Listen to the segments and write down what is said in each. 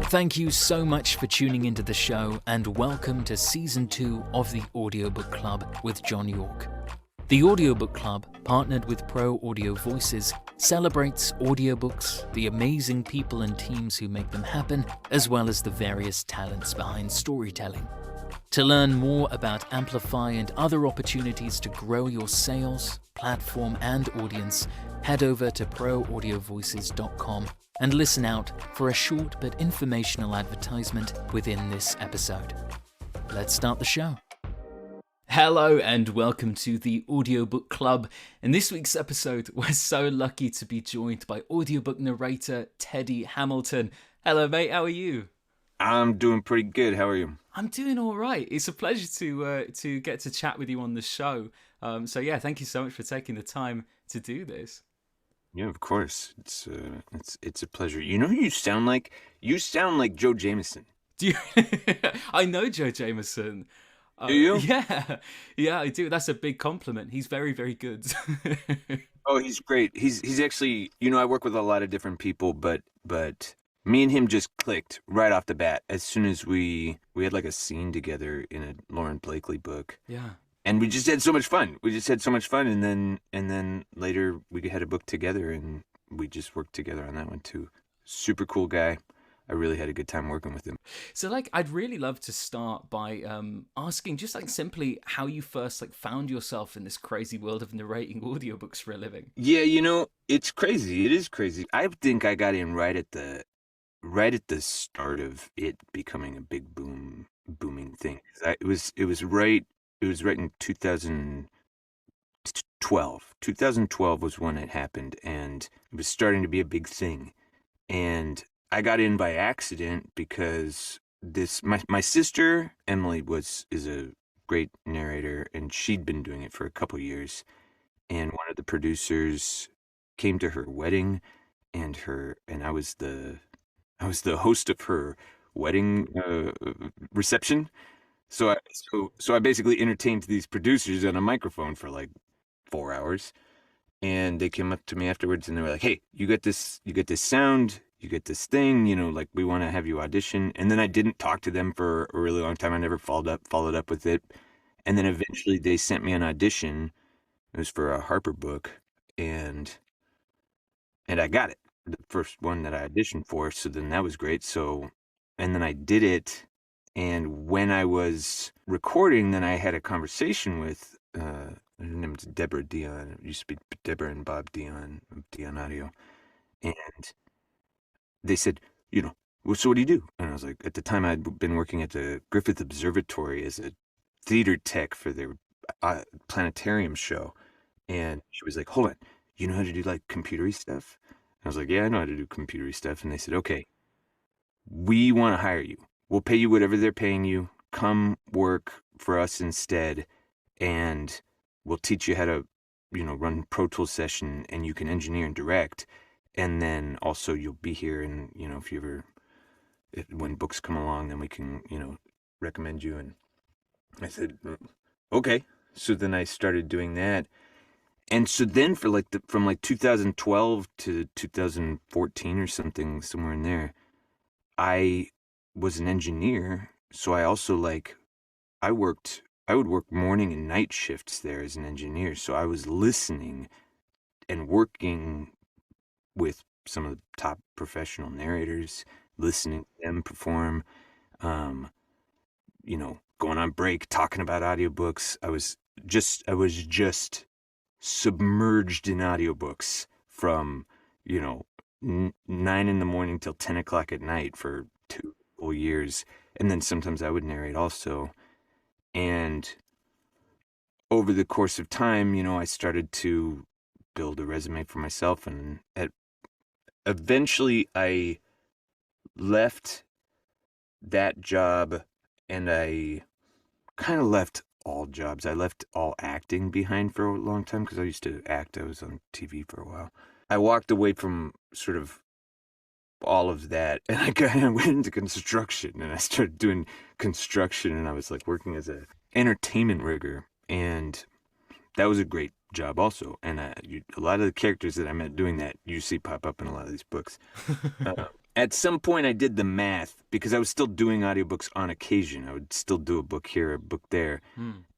Thank you so much for tuning into the show, and welcome to Season 2 of the Audiobook Club with John York. The Audiobook Club, partnered with Pro Audio Voices, celebrates audiobooks, the amazing people and teams who make them happen, as well as the various talents behind storytelling. To learn more about Amplify and other opportunities to grow your sales, platform, and audience, head over to proaudiovoices.com and listen out for a short but informational advertisement within this episode. Let's start the show. Hello and welcome to the Audiobook Club. In this week's episode, we're so lucky to be joined by audiobook narrator Teddy Hamilton. Hello mate, how are you? I'm doing pretty good. How are you? I'm doing all right. It's a pleasure to get to chat with you on the show. So yeah, thank you so much for taking the time to do this. Yeah, of course. It's a pleasure. You know who you sound like? You sound like Joe Jameson. Do you? I know Joe Jameson. Do you? Yeah, I do. That's a big compliment. He's very, very good. Oh, he's great. He's actually, I work with a lot of different people, but me and him just clicked right off the bat as soon as we had like a scene together in a Lauren Blakely book. Yeah. And we just had so much fun. And then later we had a book together and we just worked together on that one too. Super cool guy. I really had a good time working with him. So I'd really love to start by asking just simply how you first found yourself in this crazy world of narrating audiobooks for a living. Yeah, it's crazy. It is crazy. I think I got in right at the start of it becoming a big booming thing. It was right in 2012. 2012 was when it happened, and it was starting to be a big thing. And I got in by accident because my sister Emily is a great narrator, and she'd been doing it for a couple years. And one of the producers came to her wedding, and I was the host of her wedding reception. So I basically entertained these producers on a microphone for like 4 hours, and they came up to me afterwards and they were like, "Hey, you get this sound, you get this thing, we want to have you audition." And then I didn't talk to them for a really long time. I never followed up with it. And then eventually they sent me an audition. It was for a Harper book, and I got it. The first one that I auditioned for. So then that was great. And then I did it. And when I was recording, then I had a conversation with, her name is Deborah Dion. It used to be Deborah and Bob Dion of Dion Audio. And they said, well, so what do you do? And I was like, at the time I'd been working at the Griffith Observatory as a theater tech for their planetarium show. And she was like, hold on, you know how to do computery stuff? I was like, yeah, I know how to do computery stuff. And they said, okay, we want to hire you. We'll pay you whatever they're paying you. Come work for us instead, and we'll teach you how to, run Pro Tools session, and you can engineer and direct. And then also you'll be here, and, when books come along, then we can, recommend you. And I said, okay. So then I started doing that. And so then for from 2012 to 2014 or something, somewhere in there, I was an engineer. So I also I would work morning and night shifts there as an engineer. So I was listening and working with some of the top professional narrators, listening to them perform, going on break, talking about audiobooks. I was just submerged in audiobooks from 9 in the morning till 10 o'clock at night for 2 full years. And then sometimes I would narrate also. And over the course of time, I started to build a resume for myself, and eventually I left that job, and I kind of left all jobs. I left all acting behind for a long time because I used to act. I was on TV for a while. I walked away from sort of all of that, and I kind of went into construction, and I started doing construction, and I was working as a entertainment rigger, and that was a great job also. And a lot of the characters that I met doing that you see pop up in a lot of these books. At some point, I did the math because I was still doing audiobooks on occasion. I would still do a book here, a book there.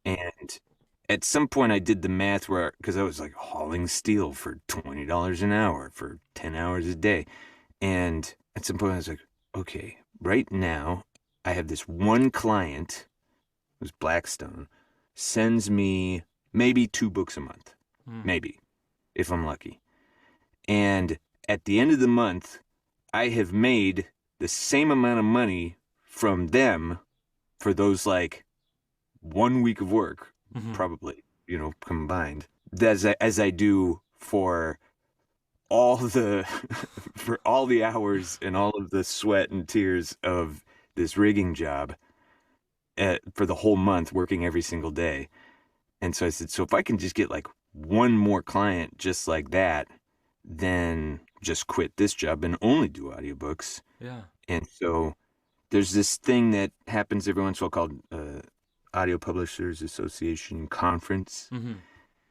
And at some point, I did the math where, because I was like hauling steel for $20 an hour for 10 hours a day. And at some point, I was like, okay, right now, I have this one client, who's Blackstone, sends me maybe 2 books a month, maybe, if I'm lucky. And at the end of the month, I have made the same amount of money from them for those like 1 week of work, probably, combined, as I do for all the for all the hours and all of the sweat and tears of this rigging job for the whole month, working every single day. And so I said, so if I can just get like one more client just like that, then just quit this job and only do audiobooks. Yeah. And so there's this thing that happens every once in a while called Audio Publishers Association Conference.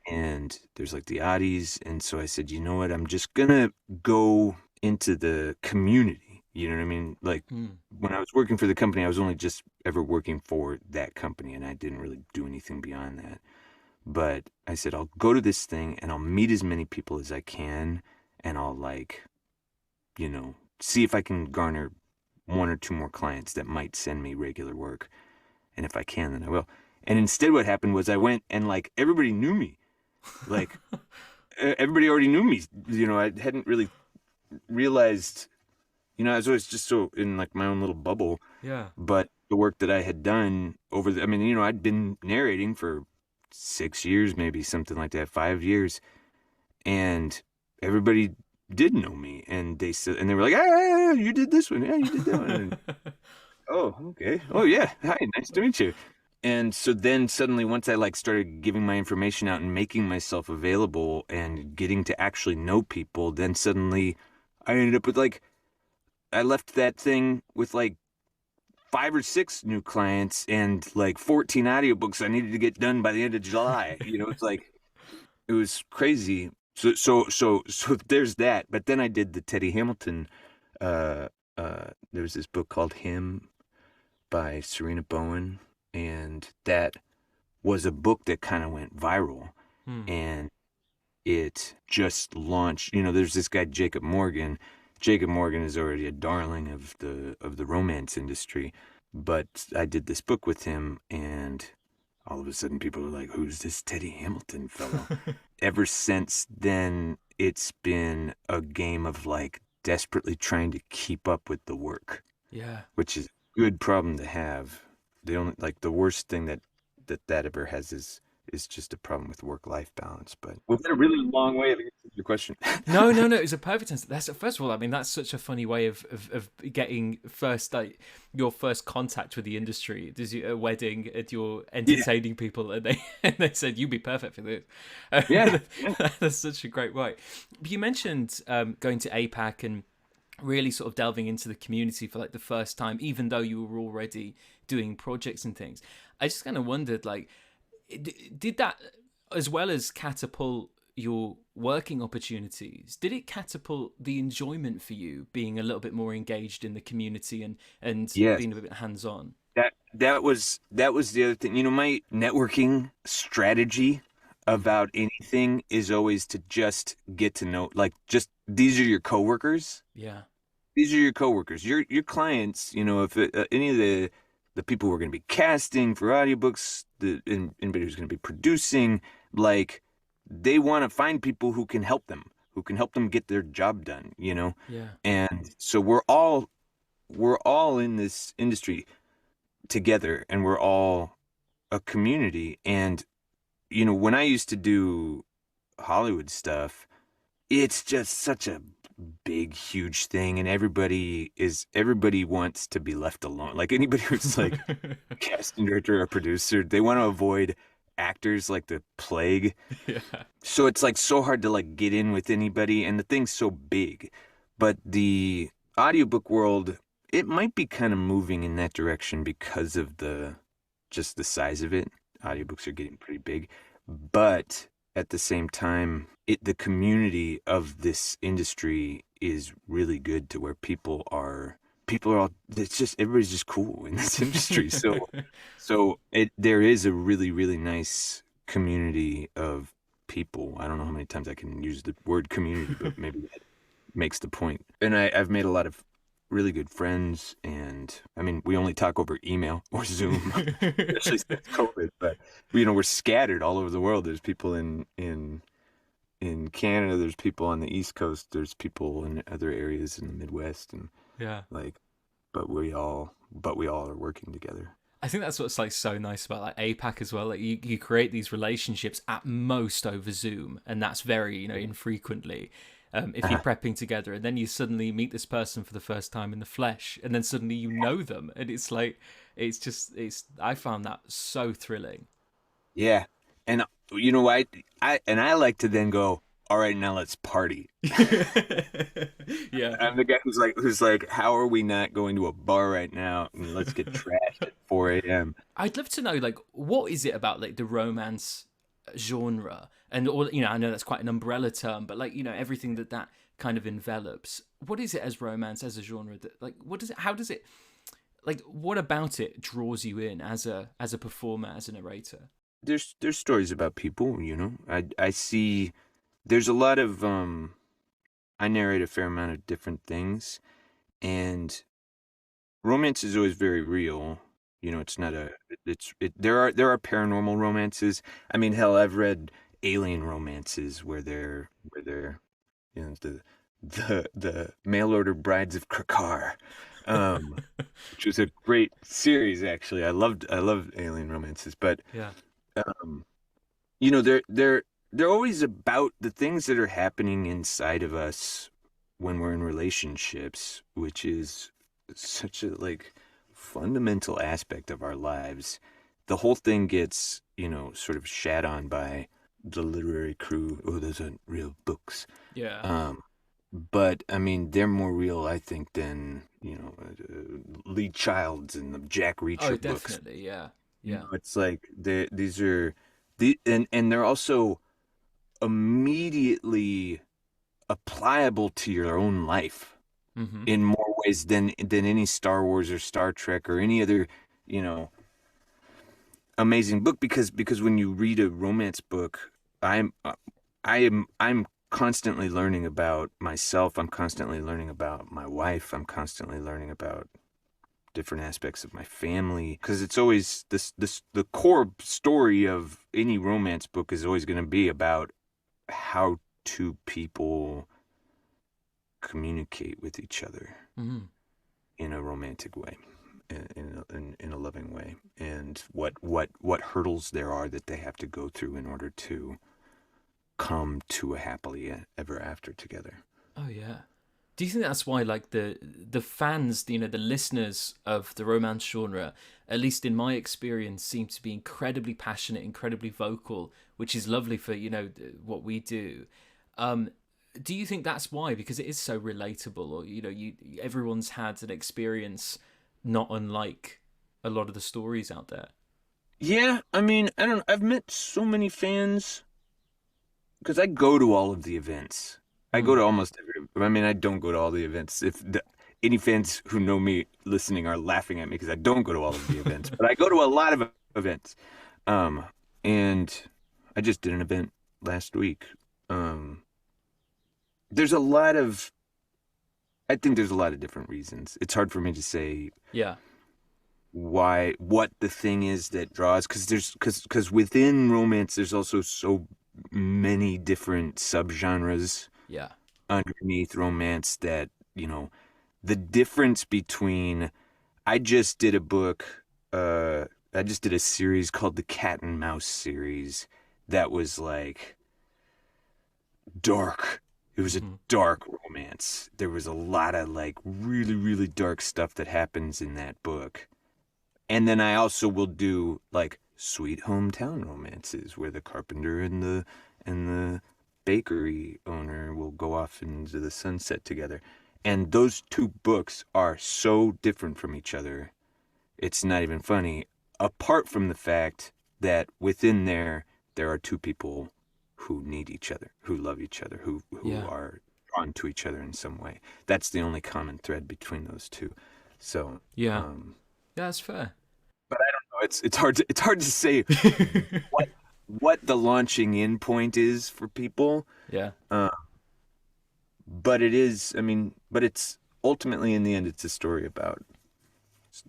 And there's like the Audis. And so I said, you know what? I'm just going to go into the community. You know what I mean? Like when I was working for the company, I was only just ever working for that company, and I didn't really do anything beyond that. But I said, I'll go to this thing and I'll meet as many people as I can, and I'll see if I can garner 1 or 2 more clients that might send me regular work. And if I can, then I will. And instead what happened was I went and like everybody knew me. Like everybody already knew me. I hadn't really realized, I was always just so in like my own little bubble. Yeah. But the work that I had done I'd been narrating for 6 years, maybe something like that, 5 years. And everybody did know me. And they said, and they were like, ah, you did this one. Yeah, you did that one. And, oh, okay. Oh, yeah. Hi, nice to meet you. And so then suddenly once I like started giving my information out and making myself available and getting to actually know people, then suddenly I ended up with I left that thing with like 5 or 6 new clients and like 14 audiobooks I needed to get done by the end of July. It's like, it was crazy. So there's that. But then I did the Teddy Hamilton, there was this book called Him by Serena Bowen. And that was a book that kind of went viral. And it just launched. There's this guy, Jacob Morgan. Jacob Morgan is already a darling of the romance industry. But I did this book with him, and all of a sudden people were like, who's this Teddy Hamilton fellow? Ever since then, it's been a game of like desperately trying to keep up with the work. Yeah. Which is a good problem to have. The worst thing that ever has is just a problem with work-life balance. But was that a really long way of answering your question? No, it was a perfect answer. First of all, I mean, that's such a funny way of getting your first contact with the industry. There's a wedding and you're entertaining people, and they said you'd be perfect for this. Yeah. That's such a great way. You mentioned going to APAC and really sort of delving into the community for like the first time, even though you were already doing projects and things. I just kind of wondered, like, did that, as well as catapult your working opportunities, did it catapult the enjoyment for you being a little bit more engaged in the community and Yes. being a bit hands-on? That was the other thing. My networking strategy about anything is always to just get to know, like, just these are your coworkers. Yeah. These are your coworkers. Your clients, if any of the people who are going to be casting for audiobooks, anybody who's going to be producing, like, they want to find people who can help them get their job done, Yeah. And so we're all in this industry together, and we're all a community. And when I used to do Hollywood stuff, it's just such a big, huge thing, and everybody wants to be left alone. Like, anybody who's like a casting director or producer, they want to avoid actors like the plague. Yeah. So it's like so hard to like get in with anybody, and the thing's so big. But the audiobook world, it might be kind of moving in that direction because of just the size of it. Audiobooks are getting pretty big. But at the same time, the community of this industry is really good to where people are all, it's just everybody's just cool in this industry. So there is a really, really nice community of people. I don't know how many times I can use the word community, but maybe that makes the point. And I've made a lot of really good friends, and I mean, we only talk over email or Zoom, especially since COVID. But we're scattered all over the world. There's people in Canada. There's people on the East Coast. There's people in other areas in the Midwest, and Yeah. like, but we all are working together. I think that's what's like so nice about like APAC as well. Like you create these relationships at most over Zoom, and that's very infrequently. If you're prepping together, and then you suddenly meet this person for the first time in the flesh, and then suddenly you know them, and it's like it's. I found that so thrilling. Yeah, and you know what? I like to then go, all right, now let's party. Yeah. I'm the guy who's like, how are we not going to a bar right now and let's get trashed at 4 a.m. I'd love to know, like, what is it about like the romance genre, and or I know that's quite an umbrella term, but like everything that kind of envelops. What is it as romance as a genre that like what does it? How does it? Like, what about it draws you in as a performer, as a narrator? There's stories about people, I see there's a lot of I narrate a fair amount of different things, and romance is always very real. It's not a there are paranormal romances. I mean, hell, I've read alien romances where they're the mail order brides of Krakar, um, which was a great series actually. I loved alien romances, but Yeah. um, they're always about the things that are happening inside of us when we're in relationships, which is such a like fundamental aspect of our lives. The whole thing gets, sort of shat on by the literary crew. Oh, those aren't real books. Yeah. Um, but I mean, they're more real, I think, than Lee Child's and the Jack Oh, Reacher books. definitely. Yeah. Yeah. It's like these are and they're also immediately applicable to your own life Mm-hmm. in more ways than any Star Wars or Star Trek or any other, you know, amazing book because when you read a romance book, I'm constantly learning about myself. I'm constantly learning about my wife. I'm constantly learning about different aspects of my family because it's always this the core story of any romance book is always going to be about how two people communicate with each other Mm-hmm. in a romantic way, in a loving way, and what hurdles there are that they have to go through in order to come to a happily ever after together. Oh yeah. Do you think that's why like the fans, the listeners of the romance genre, at least in my experience, seem to be incredibly passionate, incredibly vocal, which is lovely for what we do. Um, do you think that's why? Because it is so relatable, or everyone's had an experience not unlike a lot of the stories out there. Yeah, I mean, I don't. I've met so many fans because I go to all of the events. I go Mm. to almost every. I mean, I don't go to all the events. Any fans who know me listening are laughing at me because I don't go to all of the events, but I go to a lot of events. Um, and I just did an event last week. Um, there's a lot of. I think there's a lot of different reasons. It's hard for me to say Yeah. what the thing is that draws because within romance there's also so many different subgenres Yeah. underneath romance that the difference between I just did a book I just did a series called the Cat and Mouse series that was like dark. It was a Mm-hmm. dark romance. There was a lot of like really, really dark stuff that happens in that book. And then I also will do like sweet hometown romances where the carpenter and the bakery owner will go off into the sunset together. And those two books are so different from each other. It's not even funny. Apart from the fact that within there are two people who need each other, who love each other, who Yeah. are drawn to each other in some way. That's the only common thread between those two. So, Yeah. Yeah, that's fair. but I don't know. It's hard to say what the launching in point is for people. Yeah. Uh, but it is. I mean, but it's ultimately in the end, it's a story about.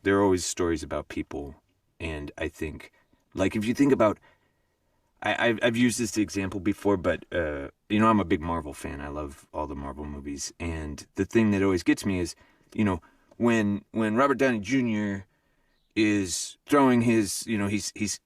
There are always stories about people, and I think, like if you think about, I've used this example before, but I'm a big Marvel fan. I love all the Marvel movies, and the thing that always gets me is, when Robert Downey Jr. is throwing his, he's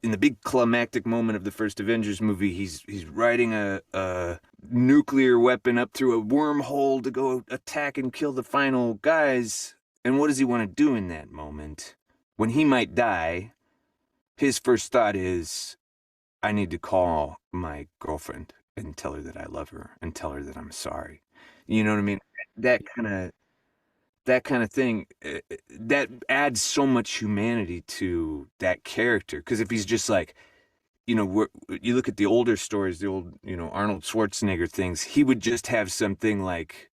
in the big climactic moment of the first Avengers movie. He's riding a nuclear weapon up through a wormhole to go attack and kill the final guys. And what does he want to do in that moment? When he might die, his first thought is, I need to call my girlfriend and tell her that I love her and tell her that I'm sorry. You know what I mean? That kind of thing, that adds so much humanity to that character. Because if he's just like, you look at the older stories, the old, Arnold Schwarzenegger things, he would just have something like,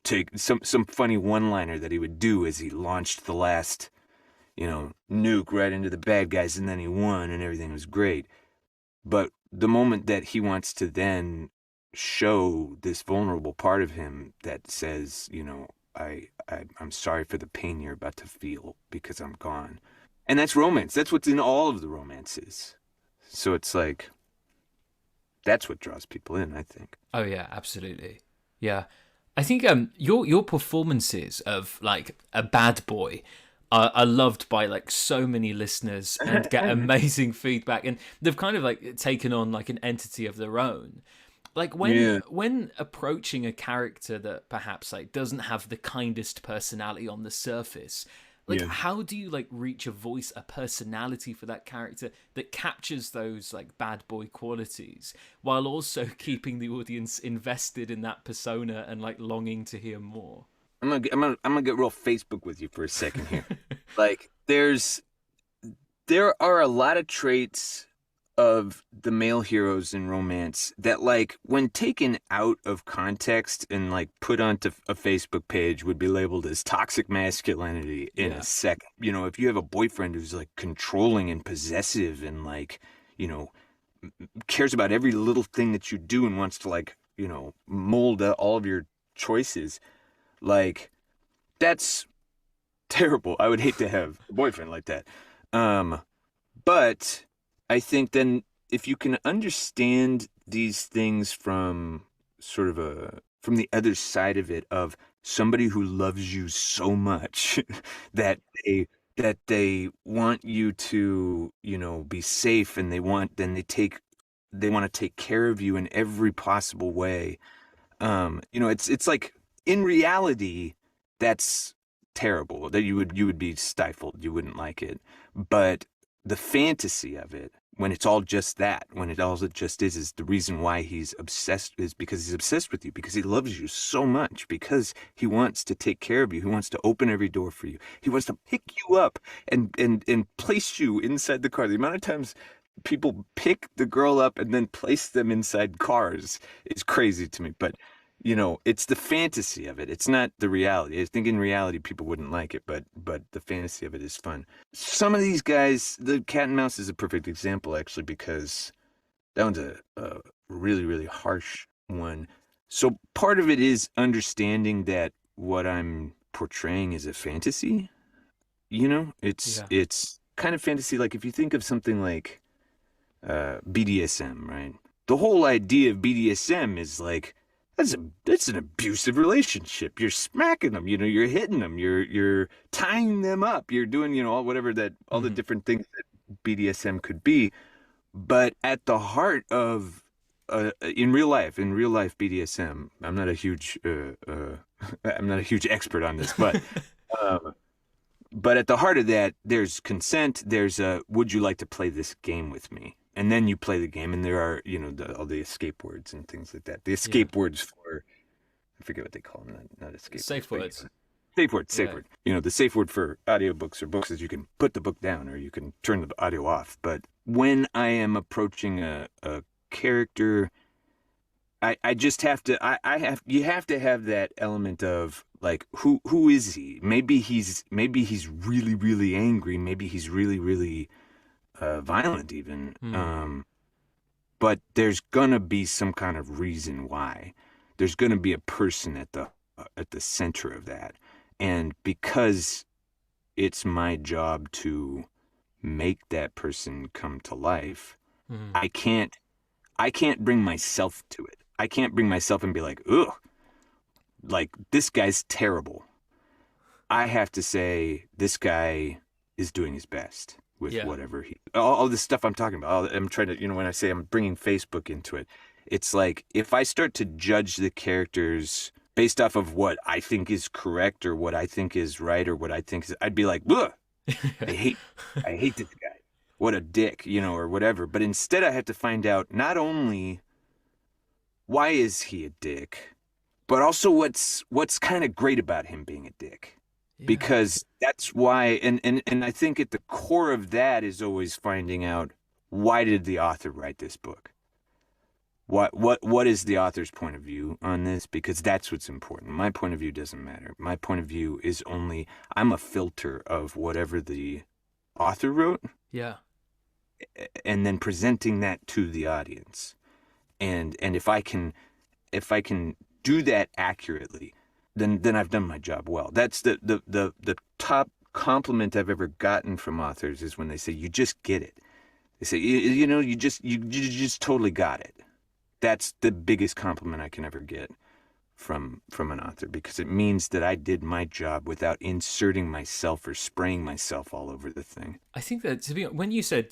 take some funny one-liner that he would do as he launched the last, nuke right into the bad guys, and then he won and everything was great. But the moment that he wants to then show this vulnerable part of him that says, I'm sorry for the pain you're about to feel because I'm gone. And that's romance. That's what's in all of the romances. So it's like, that's what draws people in, I think. Oh yeah, absolutely. Yeah. I think your performances of like a bad boy are loved by like so many listeners and get amazing feedback, and they've kind of like taken on like an entity of their own. Like when approaching a character that perhaps like doesn't have the kindest personality on the surface, like how do you like reach a personality for that character that captures those like bad boy qualities while also keeping the audience invested in that persona and like longing to hear more? I'm gonna get real Facebook with you for a second here. Like there are a lot of traits of the male heroes in romance that, like, when taken out of context and like put onto a Facebook page, would be labeled as toxic masculinity in a second. If you have a boyfriend who's like controlling and possessive and like, cares about every little thing that you do and wants to like, mold all of your choices, like, that's terrible. I would hate to have a boyfriend like that. But I think then if you can understand these things from sort of from the other side of it, of somebody who loves you so much that they want you to, be safe, and they want to take care of you in every possible way. It's like, in reality, that's terrible. That you would be stifled. You wouldn't like it. But the fantasy of it, when it's all just that, when it all it just is the reason why he's obsessed, is because he's obsessed with you, because he loves you so much, because he wants to take care of you. He wants to open every door for you. He wants to pick you up and place you inside the car. The amount of times people pick the girl up and then place them inside cars is crazy to me. But it's the fantasy of it. It's not the reality. I think in reality people wouldn't like it, but the fantasy of it is fun. Some of these guys, the cat and mouse is a perfect example, actually, because that one's a really, really harsh one. So part of it is understanding that what I'm portraying is a fantasy. It's kind of fantasy. Like if you think of something like BDSM, right? The whole idea of BDSM is like, that's an abusive relationship. You're smacking them, you're hitting them, you're tying them up, you're doing, all the different things that BDSM could be. But at the heart of in real life BDSM, I'm not a huge expert on this, but but at the heart of that, there's consent. There's would you like to play this game with me? And then you play the game, and there are, all the escape words and things like that. The escape words for, I forget what they call them, not escape Safe words. Safe word. The safe word for audiobooks or books is you can put the book down or you can turn the audio off. But when I am approaching a character, I just have to you have to have that element of like who is he? Maybe he's really really angry. Maybe he's really really violent even. Hmm. But there's gonna be some kind of reason why. There's gonna be a person at the center of that, and because it's my job to make that person come to life, Hmm. I can't I can't bring myself to it. I can't bring myself and be like, ugh, like this guy's terrible. I have to say this guy is doing his best with Yeah. whatever all this stuff I'm talking about. I'm trying to, when I say I'm bringing Facebook into it, it's like if I start to judge the characters based off of what I think is correct or what I think is right or what I think is, I'd be like, ugh, I hate, I hate this guy. What a dick, or whatever. But instead, I have to find out not only why is he a dick, but also what's kind of great about him being a dick. Yeah. Because that's why, and I think at the core of that is always finding out why did the author write this book? What is the author's point of view on this? Because that's what's important. My point of view doesn't matter. My point of view is only I'm a filter of whatever the author wrote Yeah. and then presenting that to the audience. And if I can do that accurately, then I've done my job well. That's the top compliment I've ever gotten from authors is when they say you just get it. They say you just totally got it. That's the biggest compliment I can ever get from an author because it means that I did my job without inserting myself or spraying myself all over the thing. I think that when you said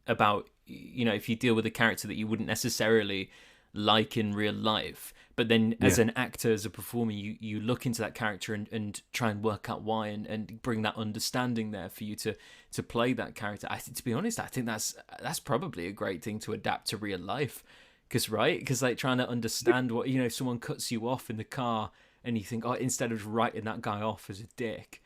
about if you deal with a character that you wouldn't necessarily like in real life, but then as Yeah. an actor, as a performer, you look into that character and try and work out why and bring that understanding there for you to play that character. To be honest, I think that's probably a great thing to adapt to real life. Because like trying to understand what if someone cuts you off in the car and you think, oh, instead of writing that guy off as a dick,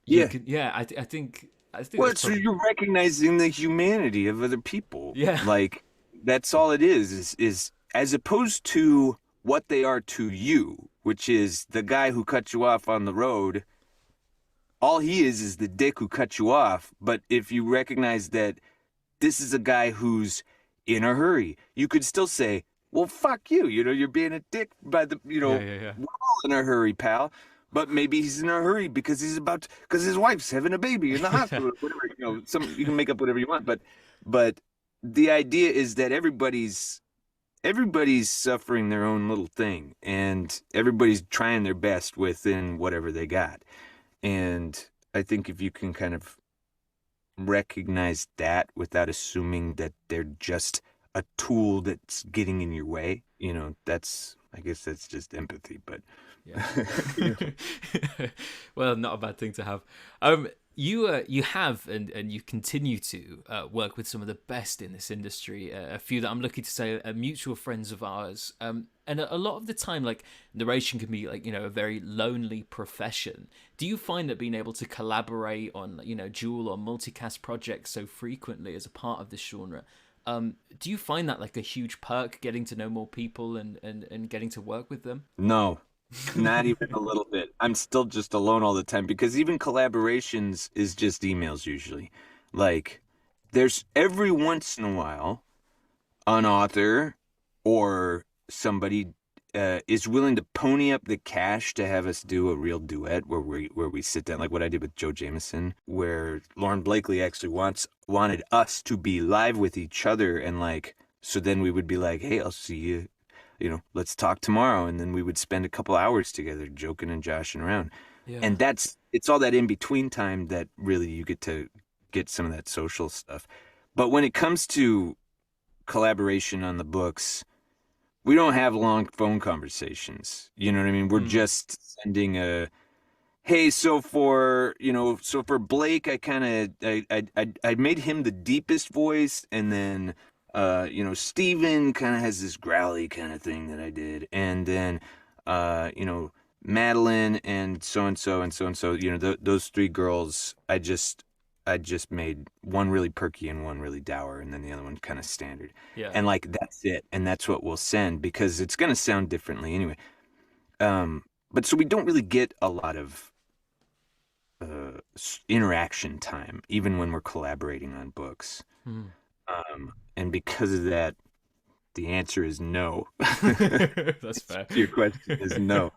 you Yeah. can I think Well, that's it's probably you're recognizing the humanity of other people. yeah. Like that's all it is as opposed to what they are to you, which is the guy who cut you off on the road. All he is the dick who cut you off. But if you recognize that this is a guy who's in a hurry, you could still say, well, fuck you. You're being a dick by Yeah, yeah, yeah. we're all in a hurry, pal. But maybe he's in a hurry because because his wife's having a baby in the Yeah. hospital, or whatever. You can make up whatever you want. But the idea is that everybody's suffering their own little thing and everybody's trying their best within whatever they got. And I think if you can kind of recognize that without assuming that they're just a tool that's getting in your way, I guess that's just empathy, but Yeah. you Well, not a bad thing to have. You have and you continue to work with some of the best in this industry. A few that I'm lucky to say are mutual friends of ours. And a lot of the time, like narration can be like a very lonely profession. Do you find that being able to collaborate on dual or multicast projects so frequently as a part of this genre? Do you find that like a huge perk, getting to know more people and getting to work with them? no, not even a little bit. I'm still just alone all the time because even collaborations is just emails usually. Like, there's every once in a while an author or somebody is willing to pony up the cash to have us do a real duet where we sit down, like what I did with Joe Jameson, where Lauren Blakely actually wanted us to be live with each other, and like so then we would be like, hey, I'll see you, let's talk tomorrow, and then we would spend a couple hours together joking and joshing around. Yeah. And it's all that in between time that really you get to get some of that social stuff. But when it comes to collaboration on the books, we don't have long phone conversations. You know what I mean? We're Mm. just sending a, hey, so for Blake, I kind of I made him the deepest voice, and then Steven kind of has this growly kind of thing that I did, and then Madeline and so and so and so and so, those three girls, I just I just made one really perky and one really dour, and then the other one kind of standard. Yeah. And like that's it, and that's what we'll send because it's gonna sound differently anyway. But so we don't really get a lot of interaction time, even when we're collaborating on books. Hmm. And because of that, the answer is no. That's fair. Your question is no.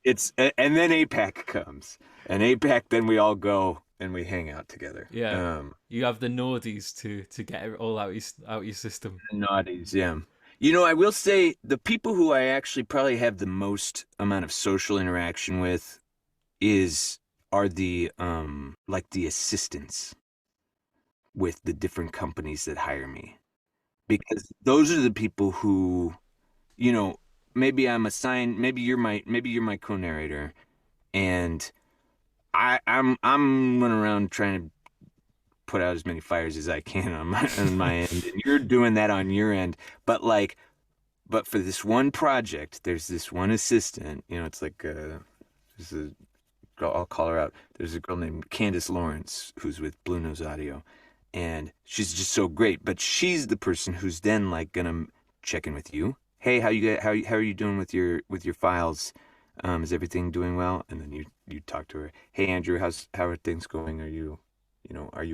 And then APAC comes, and APAC, then we all go and we hang out together. Yeah. You have the naughties to get it all out your system. Naughties, yeah. You know, I will say the people who I actually probably have the most amount of social interaction with is are the like the assistants with the different companies that hire me. Because those are the people who, you know, maybe I'm assigned, maybe you're my co-narrator, and I'm running around trying to put out as many fires as I can on my end, and you're doing that on your end. But like, but for this one project, there's this one assistant. You know, it's like there's a girl, I'll call her out. There's a girl named Candace Lawrence who's with Blue Nose Audio, and she's just so great. But she's the person who's then like gonna check in with you. Hey, how are you doing with your files? Is everything doing well? And then you talk to her. Hey, Andrew, how are things going? Are you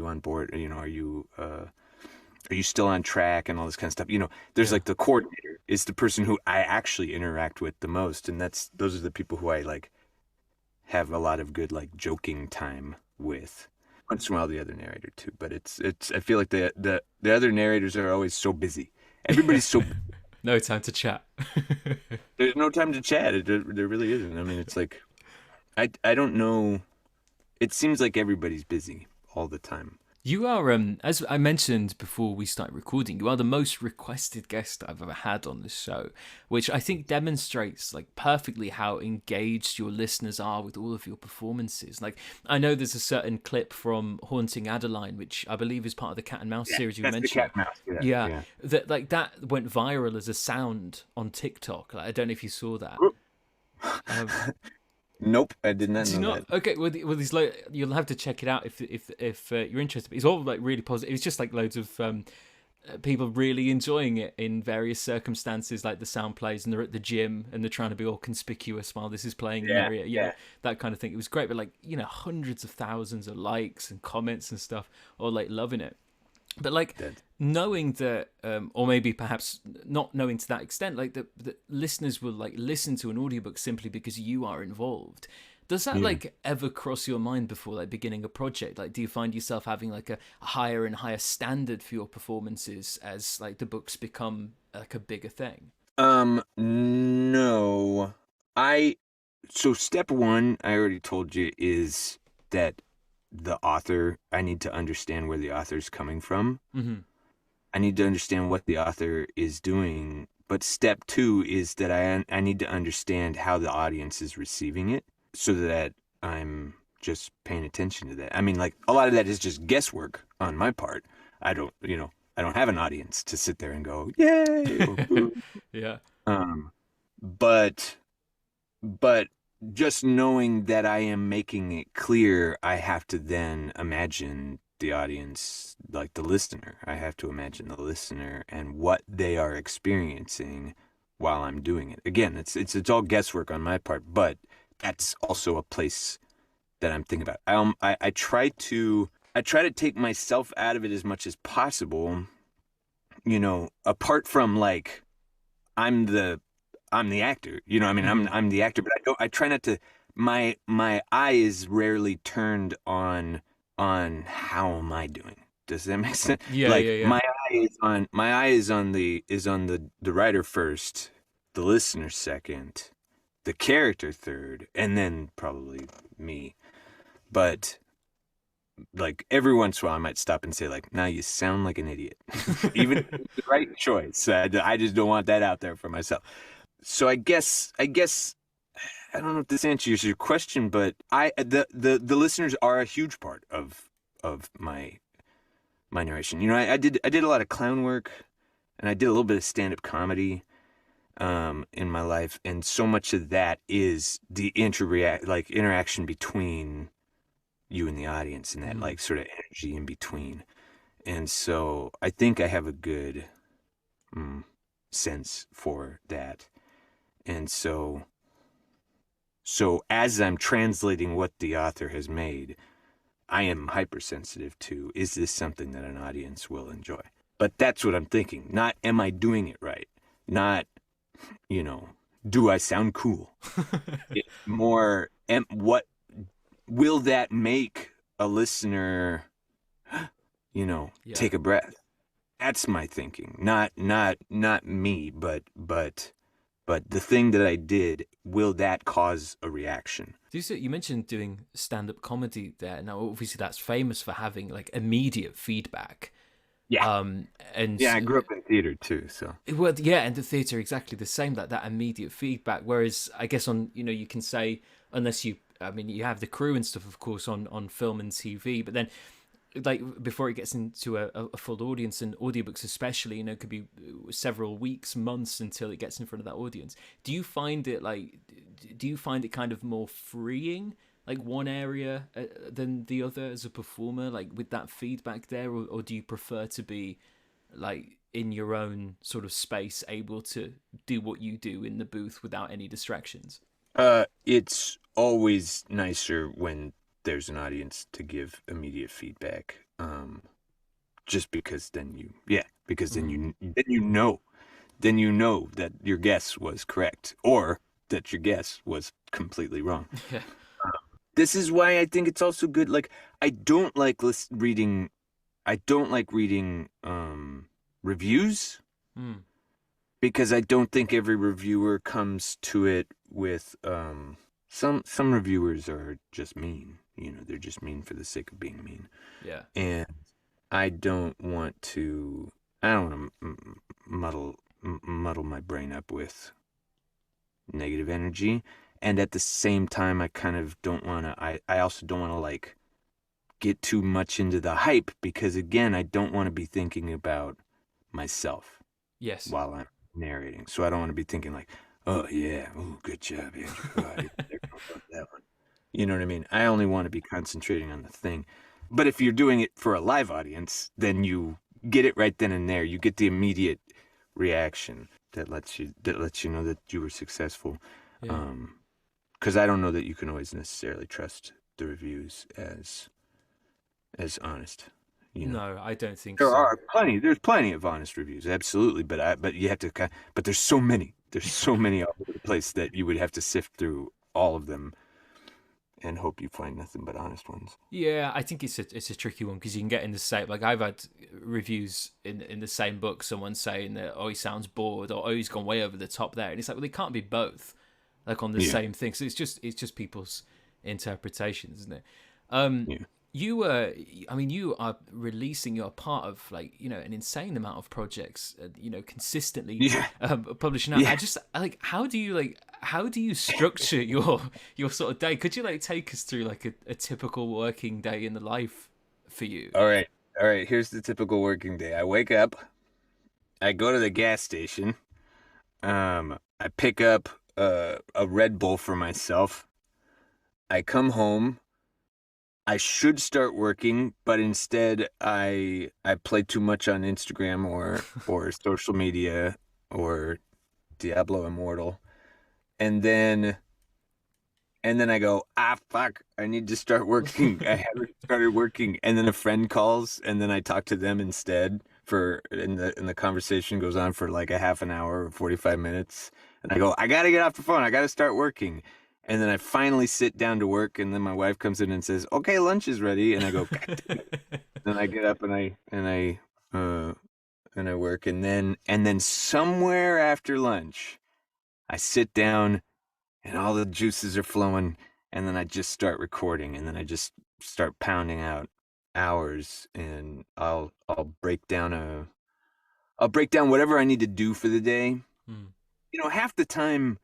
on board? Are you still on track and all this kind of stuff? You know, there's Yeah. like the coordinator is the person who I actually interact with the most, and those are the people who I like have a lot of good like joking time with. Once in a while, the other narrator too, but it's I feel like the other narrators are always so busy. Everybody's so No time to chat. there's no time to chat. There really isn't. I mean, it's like I don't know. It seems like everybody's busy all the time. You are, as I mentioned before we started recording, you are the most requested guest I've ever had on this show, which I think demonstrates like perfectly how engaged your listeners are with all of your performances. Like, I know there's a certain clip from Haunting Adeline, which I believe is part of the Cat and Mouse series you That's mentioned. the cat mouse. Yeah, Yeah. that went viral as a sound on TikTok. Like, I don't know if you saw that. Um, Nope, I did not Do you know not? that. Okay, well, these you'll have to check it out if you're interested. But it's all like really positive. It's just like loads of people really enjoying it in various circumstances, like the sound plays and they're at the gym and they're trying to be all conspicuous while this is playing in the area. You know, that kind of thing. It was great, but like hundreds of thousands of likes and comments and stuff, all like loving it. But like knowing that, or maybe perhaps not knowing to that extent, like that listeners will like listen to an audiobook simply because you are involved. Does that like ever cross your mind before like beginning a project? Like, do you find yourself having like a higher and higher standard for your performances as like the books become like a bigger thing? No. So step one, I already told you, is that I need to understand where the author's coming from. Mm-hmm. I need to understand what the author is doing. But step two is that I need to understand how the audience is receiving it so that I'm just paying attention to that. I mean, like a lot of that is just guesswork on my part. I don't have an audience to sit there and go, yay, or boo. Yeah. Um, but but just knowing that I am making it clear, I have to then imagine the audience, like the listener. I have to imagine the listener and what they are experiencing while I'm doing it. Again, it's all guesswork on my part, but that's also a place that I'm thinking about. I try to take myself out of it as much as possible. You know, apart from like I'm the actor. You know, I mean, I'm the actor, but I try not to. My eye is rarely turned on how am I doing. Does that make sense? Yeah, Like yeah, yeah. my eye is on the writer first, the listener second, the character third, and then probably me. But like every once in a while, I might stop and say like, "Now you sound like an idiot," even if it's the right choice. I just don't want that out there for myself. So I guess I don't know if this answers your question, but the listeners are a huge part of my narration. You know, I did a lot of clown work, and I did a little bit of stand-up comedy in my life, and so much of that is the interaction between you and the audience and that Mm. like sort of energy in between. And so I think I have a good sense for that. And so as I'm translating what the author has made, I am hypersensitive to, is this something that an audience will enjoy? But that's what I'm thinking. Not, am I doing it right? Not, you know, do I sound cool? It's more, what will that make a listener, Yeah. take a breath? That's my thinking. Not me, but the thing that I did, will that cause a reaction? You mentioned doing stand-up comedy there. Now, obviously, that's famous for having like immediate feedback. Yeah. And Yeah, I grew up in theater too, so. well, yeah, and the theatre exactly the same. That immediate feedback. Whereas, I guess on you can say unless you, I mean, you have the crew and stuff, of course, on film and TV, but then like before it gets into a full audience and audiobooks especially, it could be several weeks, months until it gets in front of that audience. Do you find it kind of more freeing, like one area than the other as a performer, like with that feedback there, or do you prefer to be like in your own sort of space, able to do what you do in the booth without any distractions? It's always nicer when there's an audience to give immediate feedback. Just because Mm. then you know that your guess was correct or that your guess was completely wrong. Yeah. This is why I think it's also good. Like, I don't like reading. I don't like reading reviews Mm. because I don't think every reviewer comes to it with some reviewers are just mean. They're just mean for the sake of being mean. Yeah. And I don't want to I don't want to muddle my brain up with negative energy. And at the same time, I kind of don't want to I also don't want to like get too much into the hype because again, I don't want to be thinking about myself Yes. while I'm narrating. So I don't want to be thinking like, oh yeah, oh good job, Andrew. Oh, they're gonna love that one. You know what I mean? I only want to be concentrating on the thing. But if you're doing it for a live audience, then you get it right then and there. You get the immediate reaction that lets you know that you were successful. Yeah. Um, because I don't know that you can always necessarily trust the reviews as honest. You know. No, I don't think There so. are there's plenty of honest reviews, absolutely, but you have to but there's so many. There's so many all over the place that you would have to sift through all of them and hope you find nothing but honest ones. Yeah, I think it's a tricky one because you can get in the same, like I've had reviews in the same book, someone saying that he sounds bored or he's gone way over the top there, and it's like, well, they can't be both like on the Yeah, same thing. So it's just people's interpretations, isn't it? Um, yeah, you I mean, you are releasing. You're part of like an insane amount of projects. Consistently yeah, publishing out. yeah. How do you structure your sort of day? Could you like take us through like a typical working day in the life for you? All right, all right. Here's the typical working day. I wake up. I go to the gas station. I pick up a Red Bull for myself. I come home. I should start working, but instead I play too much on Instagram or social media or Diablo Immortal. And then I go, fuck, I need to start working. I haven't started working. And then a friend calls and then I talk to them instead and the conversation goes on for like a half an hour or 45 minutes. And I go, I gotta get off the phone. I gotta start working. And then I finally sit down to work and then my wife comes in and says, okay, lunch is ready. And I go, God damn it. Then I get up and I work and then somewhere after lunch, I sit down and all the juices are flowing and then I just start recording and then I just start pounding out hours and I'll break down whatever I need to do for the day. Hmm. Half the time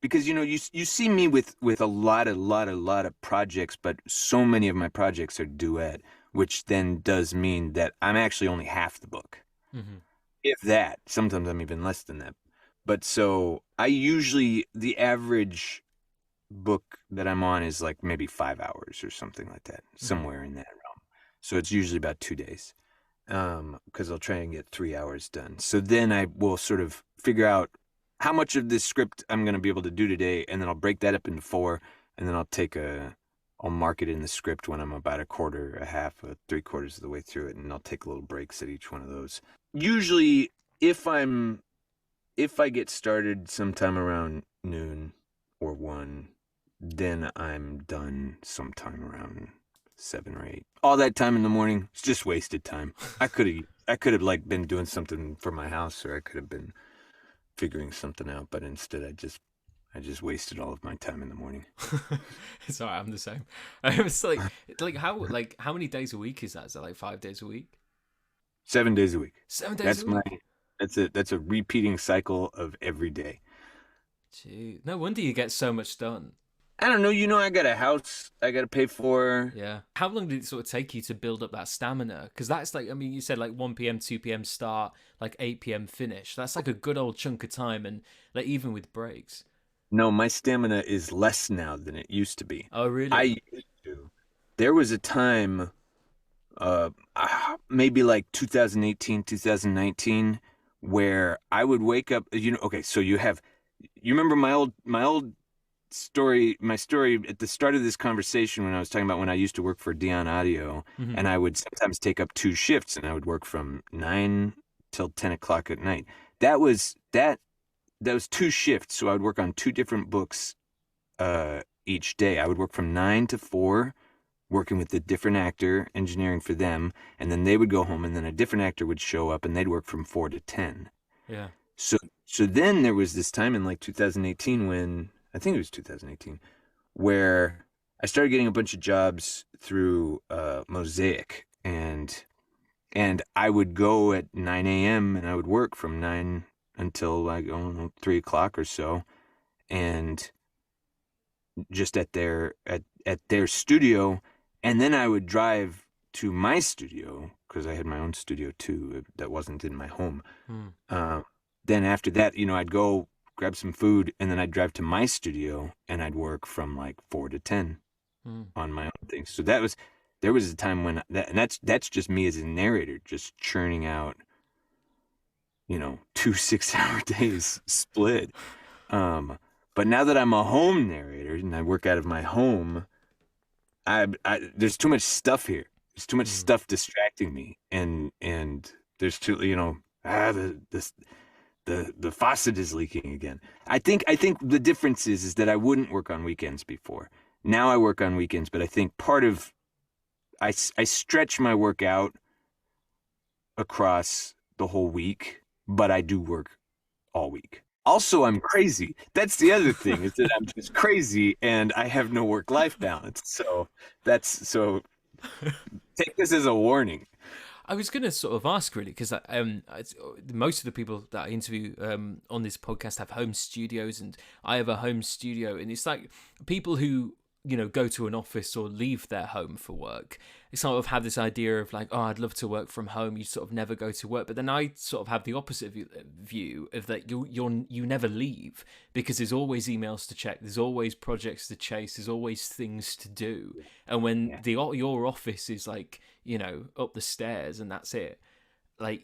because you see me with a lot of projects, but so many of my projects are duet, which then does mean that I'm actually only half the book. Hmm. If that, sometimes I'm even less than that. But so I usually the average book that I'm on is like maybe 5 hours or something like that, somewhere in that realm. So it's usually about 2 days, because I'll try and get 3 hours done. So then I will sort of figure out how much of this script I'm going to be able to do today, and then I'll break that up into four, and then I'll mark it in the script when I'm about a quarter, a half, three-quarters of the way through it, and I'll take little breaks at each one of those. Usually, if I get started sometime around noon or 1, then I'm done sometime around 7 or 8. All that time in the morning, it's just wasted time. I could have like been doing something for my house, or I could have been figuring something out, but instead I just wasted all of my time in the morning. Sorry, I'm the same. It's how many days a week is that? Is that like 5 days a week? 7 days a week. 7 days a week. That's a repeating cycle of every day. Gee, no wonder you get so much done. I don't know, I got a house I got to pay for. Yeah. How long did it sort of take you to build up that stamina? Because that's like, I mean, you said like 1 p.m., 2 p.m. start, like 8 p.m. finish. That's like a good old chunk of time, and like even with breaks. No, my stamina is less now than it used to be. Oh, I really? used to. There was a time, maybe like 2018, 2019, where I would wake up. Okay, so you remember my story at the start of this conversation when I was talking about when I used to work for Dion Audio, Hmm. and I would sometimes take up 2 shifts, and I would work from 9 till 10 o'clock at night. That was 2 shifts, so I would work on 2 different books each day. I would work from 9 to 4, working with a different actor, engineering for them, and then they would go home, and then a different actor would show up, and they'd work from 4 to 10. Yeah. So so then there was this time in like 2018, when I think it was 2018, where I started getting a bunch of jobs through Mosaic, and I would go at 9 a.m. and I would work from 9 until like, I don't know, 3 o'clock or so, and just at their studio, and then I would drive to my studio because I had my own studio too that wasn't in my home. Hmm. Uh, then after that, I'd go grab some food, and then I'd drive to my studio, and I'd work from like 4 to 10 Hmm. on my own things. So there was a time when and that's just me as a narrator, just churning out, 2 6-hour days split. But now that I'm a home narrator and I work out of my home, there's too much stuff here. There's too much Hmm. stuff distracting me, and there's too, the faucet is leaking again. I think the difference is that I wouldn't work on weekends before. Now I work on weekends, but I think part of I stretch my work out across the whole week, but I do work all week. Also, I'm crazy. That's the other thing, is that I'm just crazy and I have no work-life balance. So take this as a warning. I was going to sort of ask really because most of the people that I interview on this podcast have home studios, and I have a home studio, and it's like people who go to an office or leave their home for work. They sort of have this idea of like, oh, I'd love to work from home. You sort of never go to work, but then I sort of have the opposite view of that you never leave because there's always emails to check, there's always projects to chase, there's always things to do, and when Yeah. your office is like up the stairs and that's it, like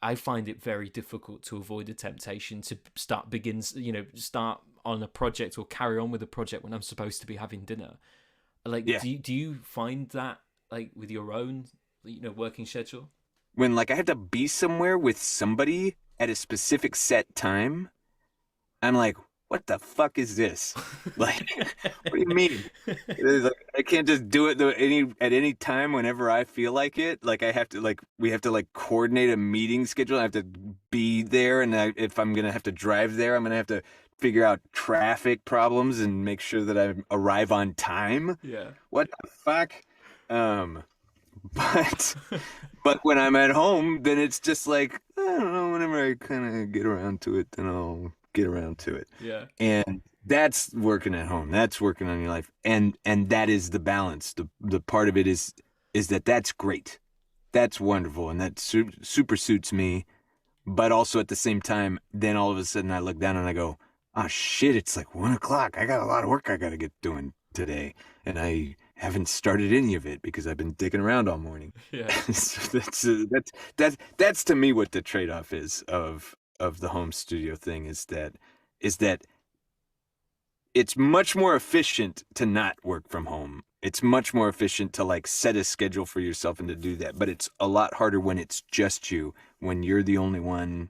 I find it very difficult to avoid the temptation to start on a project or carry on with a project when I'm supposed to be having dinner. Like, Yeah. do you find that like with your own working schedule? When like I have to be somewhere with somebody at a specific set time, I'm like, what the fuck is this? Like, what do you mean? It's like, I can't just do it at any time whenever I feel like it. Like we have to like coordinate a meeting schedule. I have to be there, and if I'm gonna have to drive there, I'm gonna have to figure out traffic problems and make sure that I arrive on time. Yeah. What the fuck? Um, but but when I'm at home, then it's just like, I don't know, whenever I kind of get around to it, then I'll get around to it. Yeah. And that's working at home. That's working on your life. And that is the balance. The part of it is that's great. That's wonderful, and that super suits me. But also at the same time, then all of a sudden I look down and I go, oh shit, it's like 1 o'clock. I got a lot of work I got to get doing today. And I haven't started any of it because I've been dicking around all morning. Yeah. So that's to me what the trade-off is of the home studio thing is that it's much more efficient to not work from home. It's much more efficient to like set a schedule for yourself and to do that. But it's a lot harder when it's just you, when you're the only one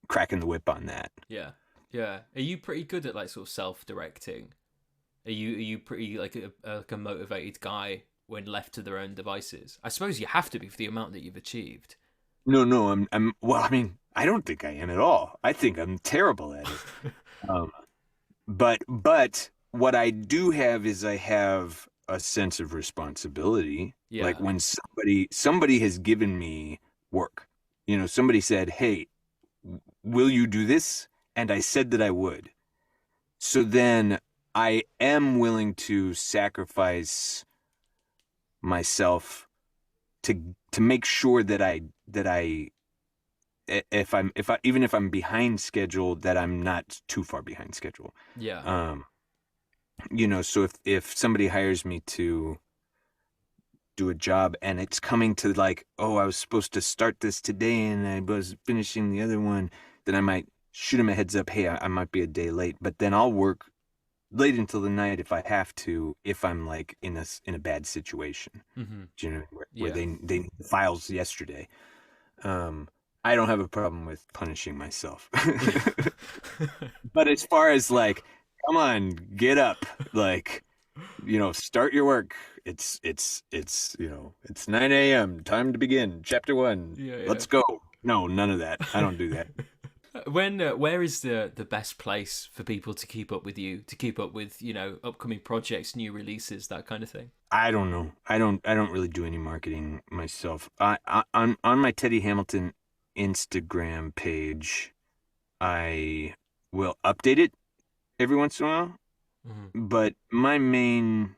cracking the whip on that. Yeah. Yeah. Are you pretty good at like sort of self-directing? Are you pretty like a motivated guy when left to their own devices? I suppose you have to be for the amount that you've achieved. No, well, I mean, I don't think I am at all. I think I'm terrible at it. Um, but what I do have is I have a sense of responsibility. Like Yeah. when somebody has given me work, somebody said, "Hey, will you do this?" And I said that I would. So then I am willing to sacrifice myself to make sure that I if I even if I'm behind schedule, that I'm not too far behind schedule. Yeah. Um, so if somebody hires me to do a job and it's coming to like, oh, I was supposed to start this today and I was finishing the other one, then I might shoot them a heads up, hey, I might be a day late, but then I'll work late until the night if I have to, if I'm like in a bad situation, Mm-hmm. where Yeah. they need the files yesterday. Um, I don't have a problem with punishing myself. But as far as like, come on, get up, like, start your work. It's 9 a.m. Time to begin. Chapter one. Yeah. Yeah. Let's go. No, none of that. I don't do that. Where is the best place for people to keep up with you, to keep up with upcoming projects, new releases, that kind of thing? I don't know. I don't really do any marketing myself. On my Teddy Hamilton Instagram page, I will update it every once in a while. Hmm. But my main,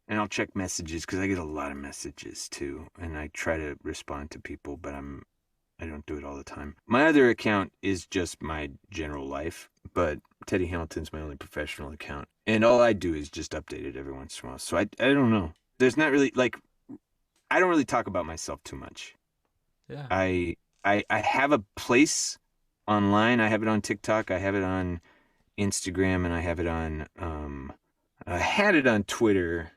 and I'll check messages because I get a lot of messages too, and I try to respond to people, but I don't do it all the time. My other account is just my general life, but Teddy Hamilton's my only professional account, and all I do is just update it every once in a while. So I don't know. There's not really like I don't really talk about myself too much. Yeah. I have a place online. I have it on TikTok. I have it on Instagram, and I have it on I had it on Twitter,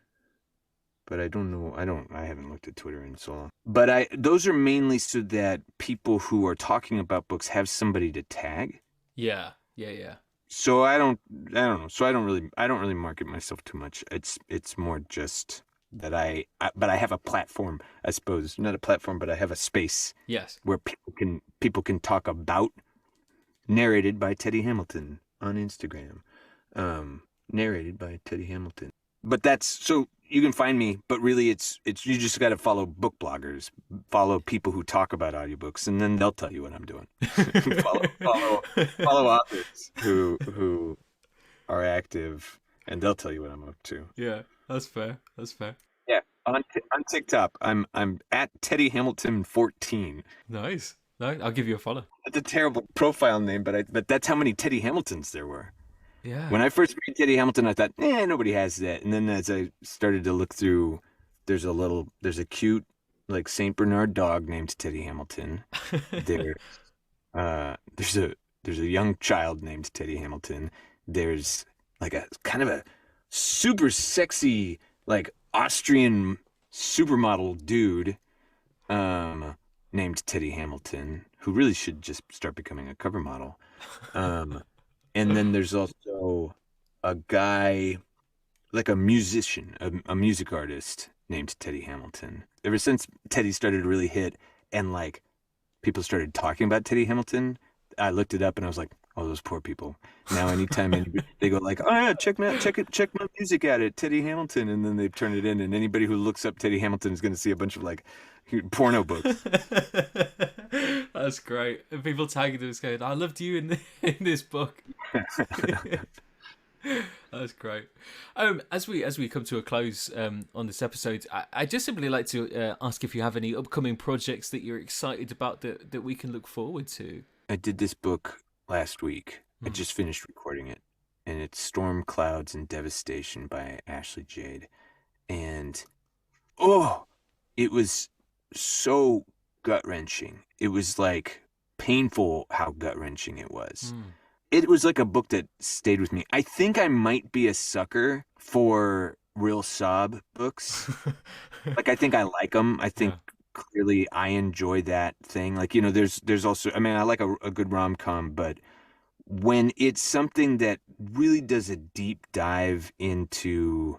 but I don't know. I haven't looked at Twitter in so long. But those are mainly so that people who are talking about books have somebody to tag. Yeah. Yeah. Yeah. So I don't know. So I don't really market myself too much. It's more just that but I have a platform, I suppose. Not a platform, but I have a space Yes. where people can talk about, narrated by Teddy Hamilton on Instagram. Narrated by Teddy Hamilton. But that's so you can find me, but really it's you just got to follow book bloggers, follow people who talk about audiobooks, and then they'll tell you what I'm doing. Follow authors who are active, and they'll tell you what I'm up to. Yeah, that's fair. That's fair. Yeah, on TikTok, I'm at Teddy Hamilton 14. Nice. No, I'll give you a follow. That's a terrible profile name, but that's how many Teddy Hamiltons there were. Yeah. When I first made Teddy Hamilton, I thought, nobody has that. And then as I started to look through, there's a cute, like Saint Bernard dog named Teddy Hamilton. There, there's a young child named Teddy Hamilton. There's like a kind of a super sexy, like Austrian supermodel dude, named Teddy Hamilton, who really should just start becoming a cover model. Um, and then there's also a guy, like a musician, a music artist named Teddy Hamilton. Ever since Teddy started to really hit and like people started talking about Teddy Hamilton, I looked it up and I was like, oh, those poor people. Now anytime they go like, oh yeah, check my music out at Teddy Hamilton, and then they turn it in, and anybody who looks up Teddy Hamilton is going to see a bunch of like porno books. That's great. And people tagging us going, I loved you in this book. That's great. As we come to a close on this episode, I just simply like to ask if you have any upcoming projects that you're excited about that we can look forward to. I did this book last week. I just finished recording it, and it's Storm Clouds and Devastation by Ashley Jade. And oh, it was so gut-wrenching. It was like painful how gut-wrenching it was. Mm. It was like a book that stayed with me. I think I might be a sucker for real sob books. Like I think I like them. I think Yeah. clearly I enjoy that thing. Like, there's also, I mean, I like a good rom-com, but when it's something that really does a deep dive into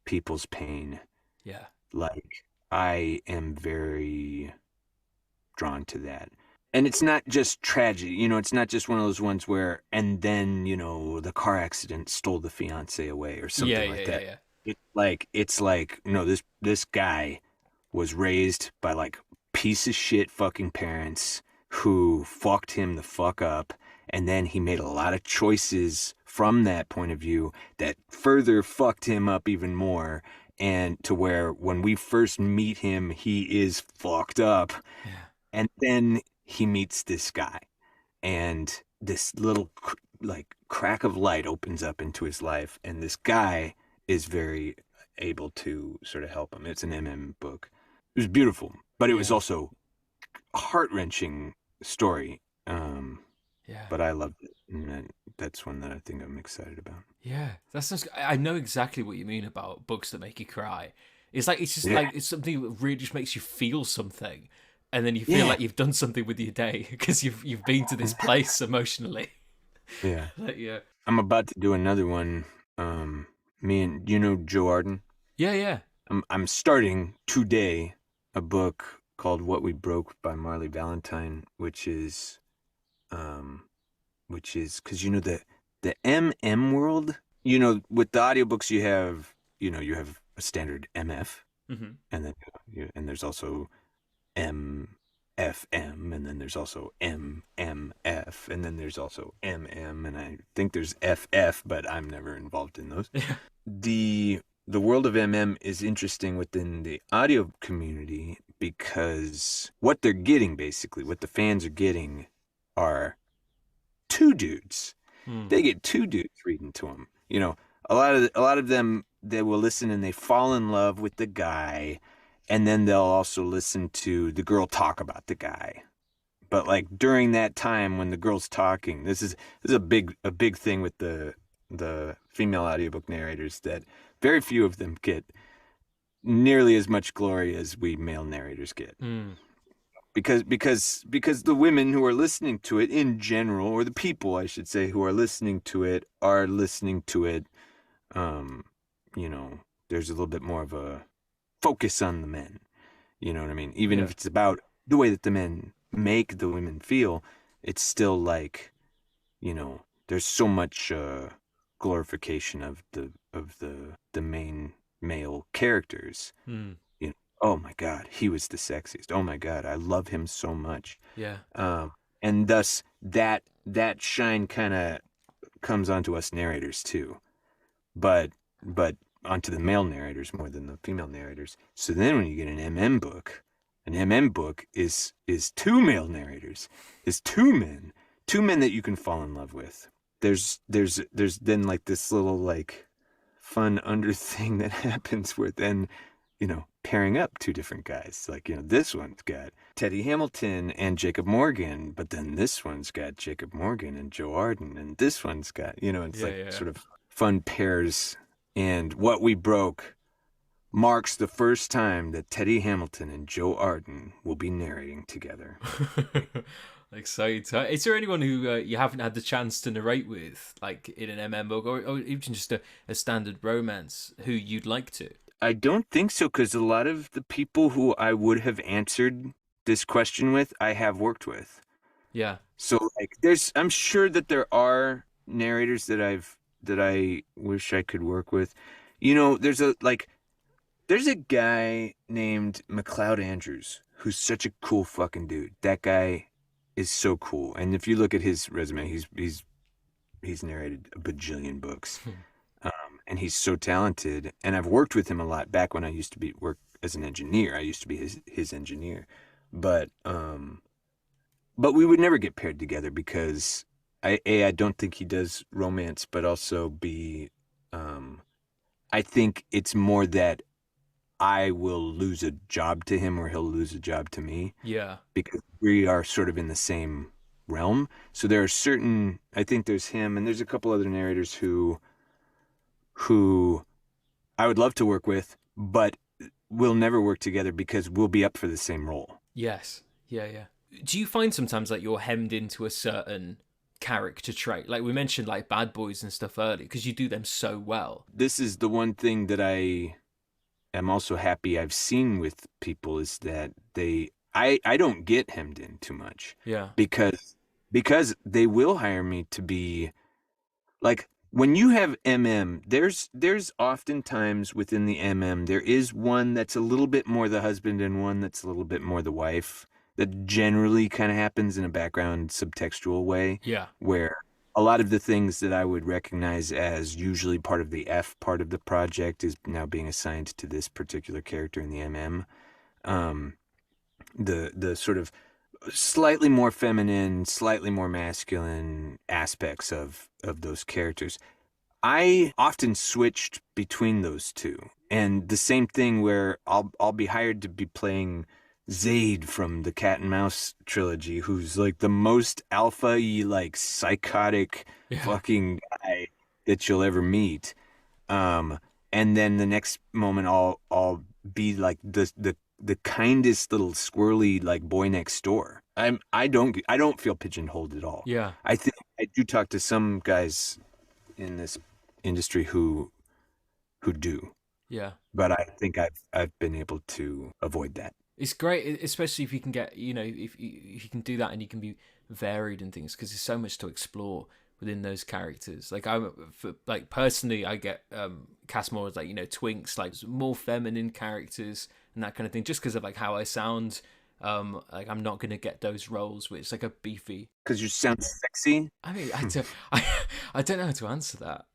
people's pain, Yeah. like I am very drawn to that. And it's not just tragedy, it's not just one of those ones where, and then, the car accident stole the fiance away or Yeah, something yeah, like yeah, that. yeah. It's like, no, this guy was raised by like piece of shit fucking parents who fucked him the fuck up. And then he made a lot of choices from that point of view that further fucked him up even more. And to where when we first meet him, he is fucked up. Yeah. And then he meets this guy, and this little like crack of light opens up into his life, and this guy is very able to sort of help him. It's an MM book. It was beautiful, but it was Yeah. also a heart-wrenching story. Yeah. But I loved it, and that's one that I think I'm excited about. Yeah. That sounds. I know exactly what you mean about books that make you cry. It's just Yeah, like it's something that really just makes you feel something, and then you feel yeah, like you've done something with your day because you've been to this place emotionally. yeah. Like, yeah. I'm about to do another one. Me and Joe Arden. Yeah. Yeah. I'm starting today a book called What We Broke by Marley Valentine, um which is because the MM world, with the audiobooks you have a standard MF, Hmm. and then and there's also MFM, and then there's also MMF, and then there's also MM, and I think there's FF, but I'm never involved in those. Yeah. The world of MM is interesting within the audio community because what they're getting, basically, what the fans are getting, are two dudes. Mm. They get two dudes reading to them. A lot of them, they will listen and they fall in love with the guy, and then they'll also listen to the girl talk about the guy. But like during that time when the girl's talking, this is a big thing with the female audiobook narrators, that very few of them get nearly as much glory as we male narrators get. Mm. Because the women who are listening to it in general, or the people I should say who are listening to it, are listening to it, um there's a little bit more of a focus on the men. You know what I mean? Even Yeah. if it's about the way that the men make the women feel, it's still like, there's so much glorification of the main male characters. Mm. You know, oh my God, he was the sexiest. Oh my God, I love him so much. Yeah. And thus that shine kind of comes onto us narrators too, but onto the male narrators more than the female narrators. So then when you get an MM book is two male narrators, is two men that you can fall in love with. There's then like this little like fun under thing that happens where then, pairing up two different guys. Like, this one's got Teddy Hamilton and Jacob Morgan, but then this one's got Jacob Morgan and Joe Arden, and this one's got, it's Yeah. like Yeah. sort of fun pairs. And What We Broke marks the first time that Teddy Hamilton and Joe Arden will be narrating together. Excited. Is there anyone who you haven't had the chance to narrate with, like in an MM book, or even just a standard romance, who you'd like to? I don't think so, because a lot of the people who I would have answered this question with, I have worked with. Yeah. So like I'm sure that there are narrators that I wish I could work with. There's a guy named McLeod Andrews who's such a cool fucking dude. That guy is so cool. And if you look at his resume, he's narrated a bajillion books. And he's so talented. And I've worked with him a lot back when I used to work as an engineer. I used to be his engineer. But we would never get paired together because I don't think he does romance, but also B, um, I think it's more that I will lose a job to him or he'll lose a job to me Yeah. because we are sort of in the same realm. So there are certain, I think there's him and there's a couple other narrators who I would love to work with, but we'll never work together because we'll be up for the same role. Yes. Yeah, yeah. Do you find sometimes like you're hemmed into a certain character trait? Like we mentioned like bad boys and stuff earlier because you do them so well. This is the one thing that I am also happy I've seen with people is that I don't get hemmed in too much Yeah. because they will hire me to be like when you have MM, there's oftentimes within the MM there is one that's a little bit more the husband and one that's a little bit more the wife. That generally kind of happens in a background subtextual way Yeah. where a lot of the things that I would recognize as usually part of the F part of the project is now being assigned to this particular character in the MM. Um, the sort of slightly more feminine, slightly more masculine aspects of those characters. I often switched between those two. And the same thing where I'll be hired to be playing Zaid from the Cat and Mouse trilogy, who's like the most alpha-y, like psychotic Yeah. fucking guy that you'll ever meet. Um, and then the next moment I'll be like the kindest little squirrely like boy next door. I don't feel pigeonholed at all. Yeah. I think I do talk to some guys in this industry who do, Yeah. but I think I've been able to avoid that. It's great, especially if you can get, if you can do that and you can be varied and things, because there's so much to explore within those characters. Like like personally, I get cast more as like twinks, like more feminine characters and that kind of thing, just because of like how I sound. Like I'm not gonna get those roles where it's like a beefy. Because you sound sexy. I mean, I don't know how to answer that.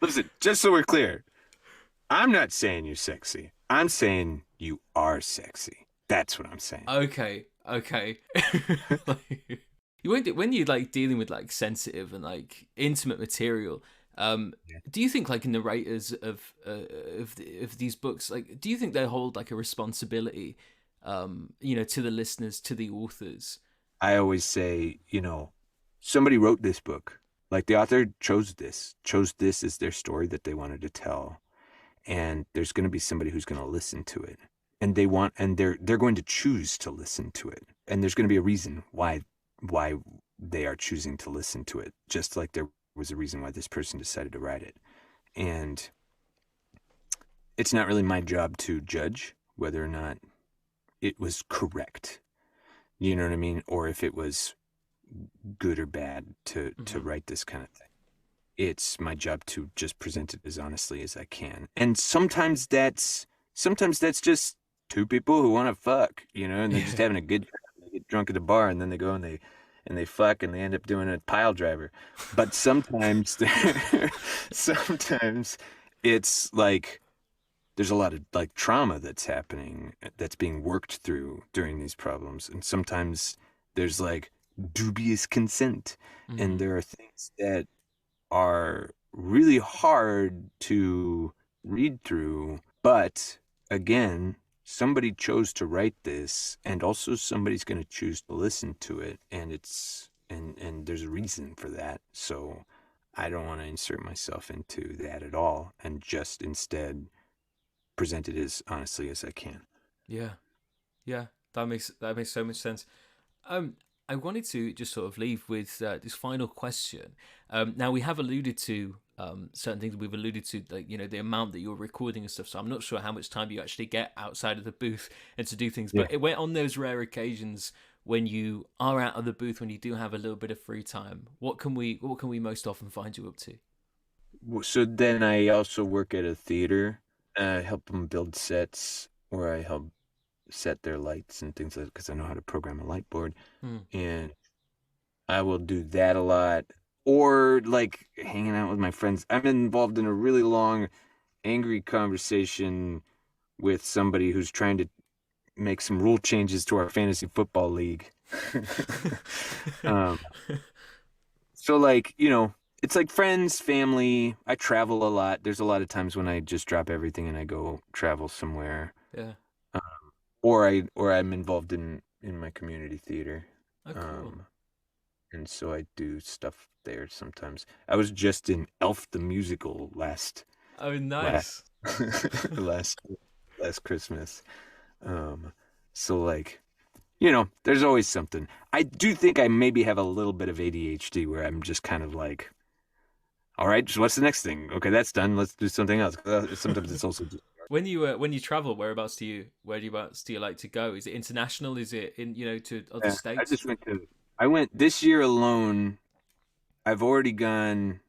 Listen, just so we're clear, I'm not saying you're sexy. I'm saying you are sexy. That's what I'm saying. Okay, okay. Like, when you're like dealing with like sensitive and like intimate material, Yeah. do you think like narrators of these books, like, do you think they hold like a responsibility, to the listeners, to the authors? I always say, somebody wrote this book. Like the author chose this as their story that they wanted to tell. And there's going to be somebody who's going to listen to it. And they're going to choose to listen to it. And there's going to be a reason why they are choosing to listen to it, just like there was a reason why this person decided to write it. And it's not really my job to judge whether or not it was correct. You know what I mean? Or if it was good or bad to Hmm. write this kind of thing. It's my job to just present it as honestly as I can. And sometimes that's just two people who want to fuck, and they're just Yeah. having a good time. They get drunk at the bar and then they go and they fuck and they end up doing a pile driver. But sometimes sometimes it's like there's a lot of like trauma that's happening that's being worked through during these problems. And sometimes there's like dubious consent. And Hmm. there are things that are really hard to read through. But again, somebody chose to write this, and also somebody's going to choose to listen to it, and and there's a reason for that. So I don't want to insert myself into that at all, and just instead present it as honestly as I can. Yeah. Yeah. That makes so much sense. Um, I wanted to just sort of leave with this final question. Now we have alluded to certain things. We've alluded to like the amount that you're recording and stuff. So I'm not sure how much time you actually get outside of the booth and to do things. Yeah. But it went on those rare occasions when you are out of the booth, when you do have a little bit of free time. What can we most often find you up to? So then I also work at a theater. I help them build sets, or I help set their lights and things like that because I know how to program a light board. Hmm. And I will do that a lot. Or like hanging out with my friends. I'm involved in a really long, angry conversation with somebody who's trying to make some rule changes to our fantasy football league. um, so like, it's like friends, family. I travel a lot. There's a lot of times when I just drop everything and I go travel somewhere. Yeah. Um, or I'm involved in my community theater. Oh, cool. And so I do stuff there sometimes. I was just in Elf the Musical last Oh, last nice. last last Christmas. So like, there's always something. I do think I maybe have a little bit of ADHD where I'm just kind of like, all right, so what's the next thing? Okay, that's done. Let's do something else. Sometimes it's also just When you travel, whereabouts do you like to go? Is it international? Is it in to other yeah, states? I went this year alone. I've already gone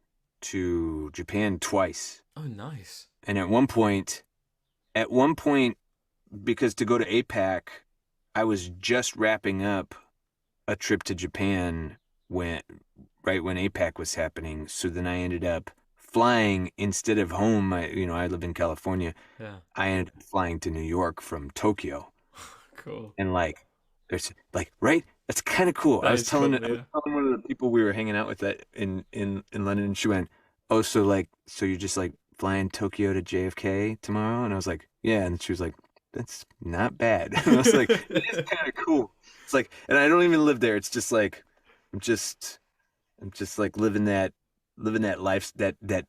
to Japan twice. Oh, nice. And at one point, because to go to APAC, I was just wrapping up a trip to Japan right when APAC was happening. So then I ended up flying instead of home. I live in California. Yeah. I ended up flying to New York from Tokyo. Cool. And like, there's like, right? That's kind of cool. That is cool, I was yeah. telling one of the people we were hanging out with that in London, and she went, "Oh, so you're just like flying Tokyo to JFK tomorrow?" And I was like, "Yeah." And she was like, "That's not bad." And I was like, "It is kind of cool." It's like, and I don't even live there. It's just like, I'm just like living that life, that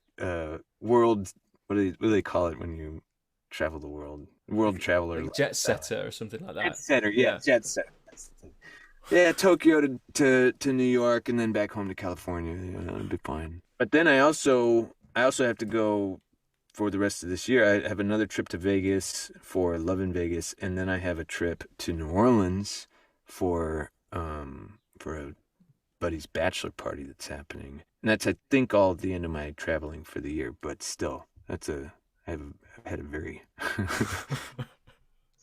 world. What do they call it when you travel the world? World traveler. Like jet setter or something like that. Jet setter, yeah, Yeah. jet setter. That's the thing. Yeah, Tokyo to New York and then back home to California. It'll be fine. But then I also have to go for the rest of this year. I have another trip to Vegas for Love in Vegas, and then I have a trip to New Orleans for a buddy's bachelor party that's happening. And that's, I think, all at the end of my traveling for the year. But still, I've had a very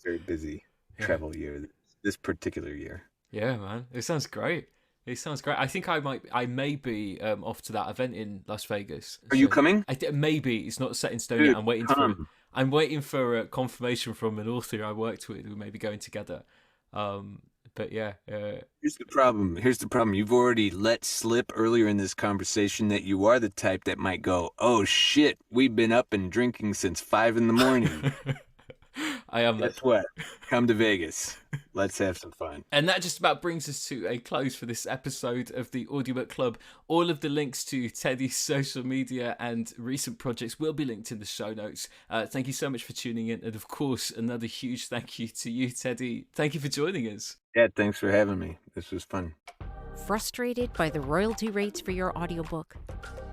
very busy Yeah. travel year this particular year. Yeah, man. It sounds great. It sounds great. I think I may be off to that event in Las Vegas. Are you coming? Maybe it's not set in stone Dude, yet. come. I'm waiting for confirmation from an author I worked with. We may be going together. But yeah, Here's the problem. You've already let slip earlier in this conversation that you are the type that might go, "Oh shit, we've been up and drinking since 5 a.m. I am that. Guess what? Come to Vegas. Let's have some fun." And that just about brings us to a close for this episode of the Audiobook Club. All of the links to Teddy's social media and recent projects will be linked in the show notes. Thank you so much for tuning in. And of course, another huge thank you to you, Teddy. Thank you for joining us. Yeah, thanks for having me. This was fun. Frustrated by the royalty rates for your audiobook?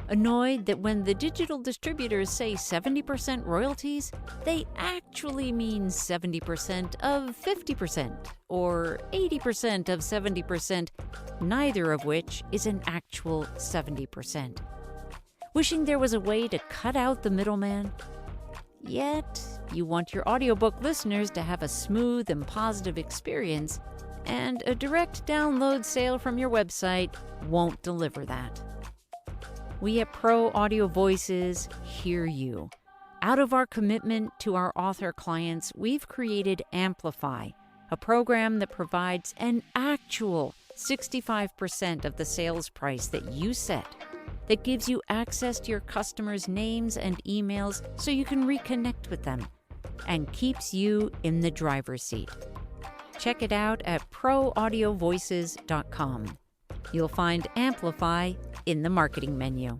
Annoyed that when the digital distributors say 70% royalties, they actually mean 70% of 50% or 80% of 70%, neither of which is an actual 70%. Wishing there was a way to cut out the middleman? Yet, you want your audiobook listeners to have a smooth and positive experience, and a direct download sale from your website won't deliver that. We at Pro Audio Voices hear you. Out of our commitment to our author clients, we've created Amplify, a program that provides an actual 65% of the sales price that you set, that gives you access to your customers' names and emails so you can reconnect with them, and keeps you in the driver's seat. Check it out at proaudiovoices.com. You'll find Amplify in the marketing menu.